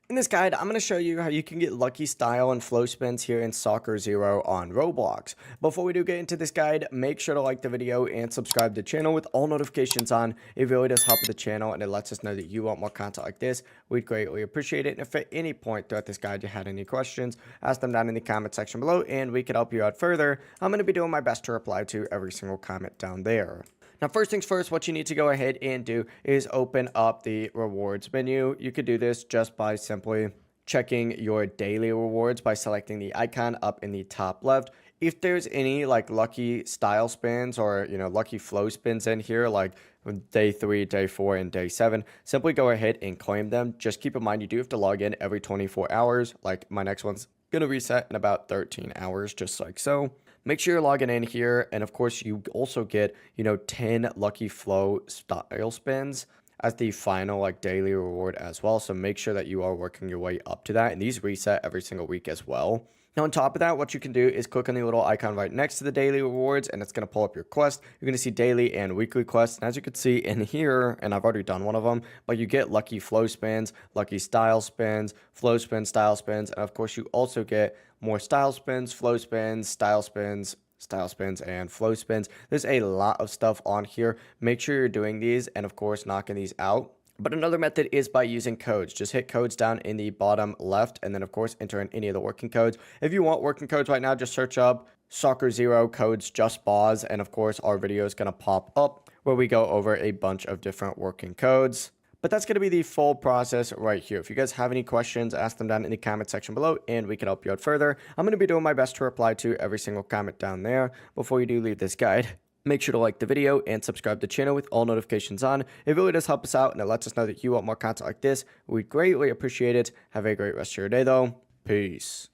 In this guide, I'm going to show you how you can get lucky style and flow spins here in Soccer Zero on Roblox. Before we do get into this guide, make sure to like the video and subscribe to the channel with all notifications on. It really does help with the channel and it lets us know that you want more content like this. We'd greatly appreciate it. And if at any point throughout this guide you had any questions, ask them down in the comment section below and we can help you out further. I'm going to be doing my best to reply to every single comment down there. Now, first things first, what you need to go ahead and do is open up the rewards menu. You could do this just by simply checking your daily rewards by selecting the icon up in the top left. If there's any like lucky style spins or, lucky flow spins in here, like day 3, day 4, and day 7, simply go ahead and claim them. Just keep in mind, you do have to log in every 24 hours. Like my next one's going to reset in about 13 hours, just like so. Make sure you're logging in here, and of course you also get 10 lucky flow style spins as the final like daily reward as well. So make sure that you are working your way up to that, and these reset every single week as well. Now on top of that, what you can do is click on the little icon right next to the daily rewards, and it's going to pull up your quest. You're going to see daily and weekly quests, and as you can see in here, and I've already done one of them, but you get lucky flow spins, lucky style spins, flow spins, style spins, and of course you also get more style spins, flow spins, style spins, and flow spins. There's a lot of stuff on here. Make sure you're doing these and of course knocking these out. But another method is by using codes. Just hit codes down in the bottom left and then of course enter in any of the working codes. If you want working codes right now, just search up Soccer Zero codes just pause, and of course our video is going to pop up where we go over a bunch of different working codes. But that's going to be the full process right here. If you guys have any questions, ask them down in the comment section below and we can help you out further. I'm going to be doing my best to reply to every single comment down there. Before you do leave this guide, make sure to like the video and subscribe to the channel with all notifications on. It really does help us out and it lets us know that you want more content like this. We'd greatly appreciate it. Have a great rest of your day though. Peace.